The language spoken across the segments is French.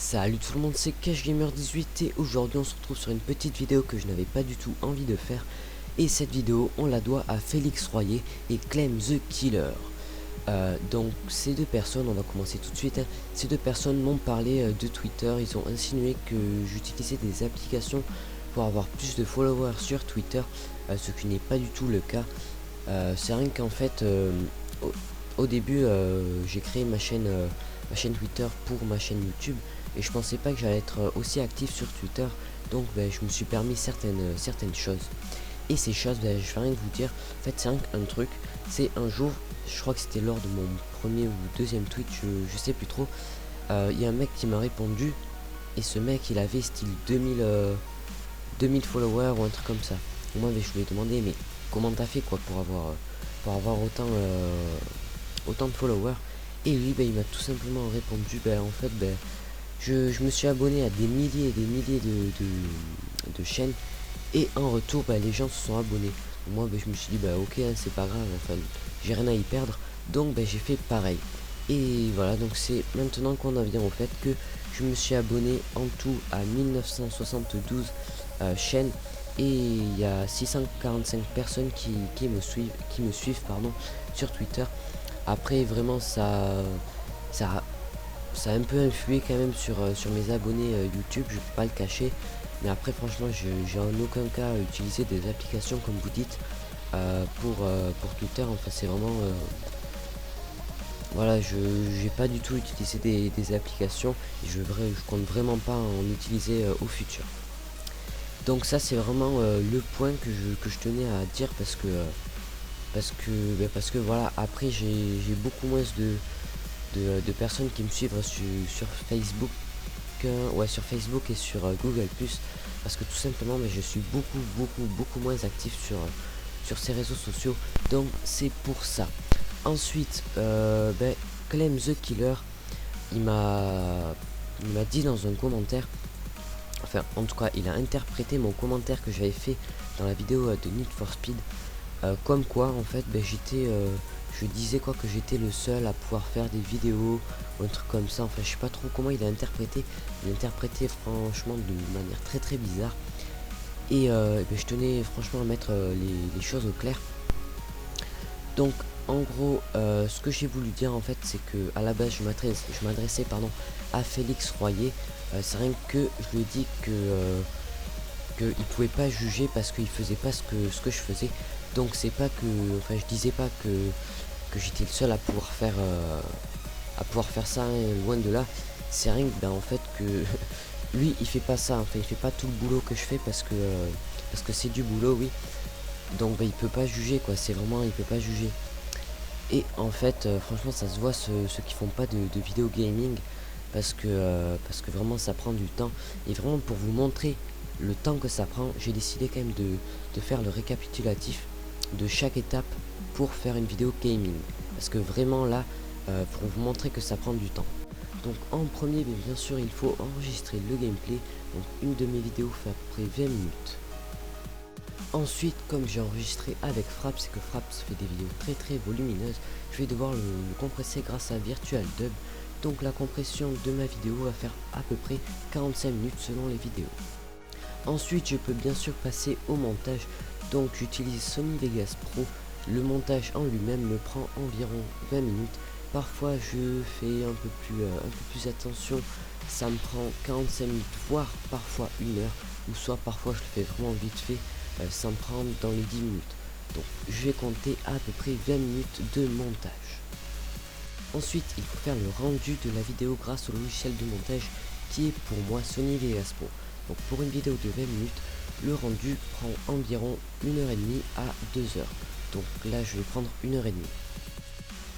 Salut tout le monde, c'est CashGamer18 et aujourd'hui on se retrouve sur une petite vidéo que je n'avais pas du tout envie de faire. Et cette vidéo on la doit à Félix Royer et Clem the Killer. Donc ces deux personnes, on va commencer tout de suite, hein. Ces deux personnes m'ont parlé de Twitter. Ils ont insinué que j'utilisais des applications pour avoir plus de followers sur Twitter, ce qui n'est pas du tout le cas. C'est rien qu'en fait au début j'ai créé ma chaîne Twitter pour ma chaîne YouTube et je pensais pas que j'allais être aussi actif sur Twitter, donc je me suis permis certaines choses. Et ces choses, je vais rien vous dire. En fait, c'est un truc. C'est un jour, je crois que c'était lors de mon premier ou deuxième tweet, je sais plus trop. Il y a un mec qui m'a répondu et ce mec il avait style 2000 followers ou un truc comme ça. Moi je lui ai demandé mais comment t'as fait quoi pour avoir autant de followers. Et lui il m'a tout simplement répondu en fait je me suis abonné à des milliers et des milliers de chaînes et en retour les gens se sont abonnés. Moi je me suis dit ok hein, c'est pas grave, enfin j'ai rien à y perdre, donc j'ai fait pareil. Et voilà, donc c'est maintenant qu'on en vient au fait que je me suis abonné en tout à 1972 chaînes et il y a 645 personnes qui me suivent pardon, sur Twitter. Après vraiment ça ça a un peu influé quand même sur mes abonnés YouTube, je peux pas le cacher. Mais après franchement j'ai en aucun cas utilisé des applications comme vous dites pour Twitter. Enfin c'est vraiment voilà, j'ai pas du tout utilisé des applications et je compte vraiment pas en utiliser au futur. Donc ça c'est vraiment le point que je tenais à dire parce que voilà, après j'ai beaucoup moins de personnes qui me suivent sur Facebook sur Facebook et sur Google+, parce que tout simplement je suis beaucoup moins actif sur ces réseaux sociaux, donc c'est pour ça. Ensuite Clem the Killer il m'a dit dans un commentaire, enfin en tout cas il a interprété mon commentaire que j'avais fait dans la vidéo de Need for Speed, comme quoi en fait je disais quoi que j'étais le seul à pouvoir faire des vidéos ou un truc comme ça. Enfin je sais pas trop comment il a interprété. Il a interprété franchement de manière très bizarre. Et je tenais franchement à mettre les choses au clair. Donc en gros ce que j'ai voulu dire en fait c'est que à la base je m'adressais à Félix Royer. C'est rien que je lui ai dit qu'il pouvait pas juger parce qu'il faisait pas ce que je faisais. Donc c'est pas que, enfin je disais pas que j'étais le seul à pouvoir faire ça, hein, loin de là. C'est rien que en fait que lui il fait pas ça, enfin il fait pas tout le boulot que je fais parce que c'est du boulot, oui. Donc il peut pas juger quoi, c'est vraiment il peut pas juger. Et en fait franchement ça se voit ceux qui font pas de vidéo gaming parce que vraiment ça prend du temps. Et vraiment pour vous montrer le temps que ça prend, j'ai décidé quand même de faire le récapitulatif de chaque étape pour faire une vidéo gaming, parce que vraiment là pour vous montrer que ça prend du temps. Donc en premier bien sûr il faut enregistrer le gameplay. Donc une de mes vidéos fait à peu près 20 minutes. Ensuite, comme j'ai enregistré avec Fraps et que Fraps fait des vidéos très volumineuses, je vais devoir le compresser grâce à Virtual Dub. Donc la compression de ma vidéo va faire à peu près 45 minutes selon les vidéos. Ensuite je peux bien sûr passer au montage. Donc j'utilise Sony Vegas Pro. Le montage en lui-même me prend environ 20 minutes. Parfois je fais un peu plus attention, ça me prend 45 minutes voire parfois 1 heure, ou soit parfois je le fais vraiment vite fait, ça me prend dans les 10 minutes. Donc je vais compter à peu près 20 minutes de montage. Ensuite il faut faire le rendu de la vidéo grâce au logiciel de montage qui est pour moi Sony Vegas Pro. Donc pour une vidéo de 20 minutes, le rendu prend environ 1h30 à 2h. Donc là je vais prendre 1h30.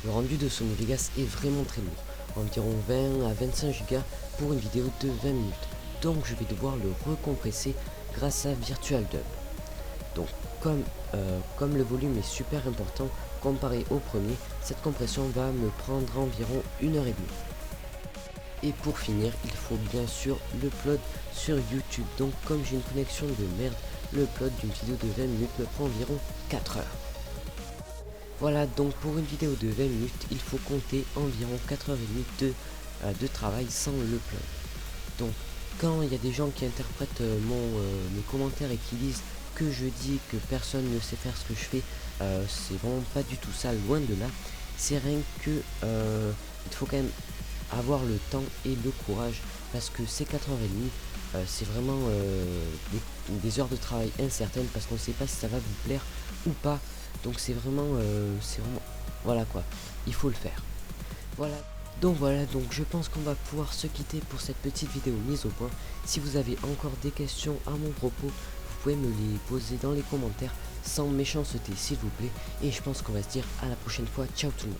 Le rendu de Sony Vegas est vraiment très lourd, environ 20 à 25 Go pour une vidéo de 20 minutes. Donc je vais devoir le recompresser grâce à Virtual Dub. Donc comme le volume est super important comparé au premier, cette compression va me prendre environ 1h30. Et pour finir, il faut bien sûr l'upload sur YouTube. Donc comme j'ai une connexion de merde, l'upload d'une vidéo de 20 minutes me prend environ 4 heures. Voilà, donc pour une vidéo de 20 minutes, il faut compter environ 4h30 de travail sans l'upload. Donc quand il y a des gens qui interprètent mes commentaires et qui disent que je dis que personne ne sait faire ce que je fais, c'est vraiment pas du tout ça, loin de là. C'est rien que il faut quand même avoir le temps et le courage, parce que ces 4h30, c'est vraiment des heures de travail incertaines, parce qu'on ne sait pas si ça va vous plaire ou pas. Donc c'est vraiment, voilà quoi, il faut le faire. Voilà, donc je pense qu'on va pouvoir se quitter pour cette petite vidéo mise au point. Si vous avez encore des questions à mon propos, vous pouvez me les poser dans les commentaires sans méchanceté s'il vous plaît. Et je pense qu'on va se dire à la prochaine fois. Ciao tout le monde.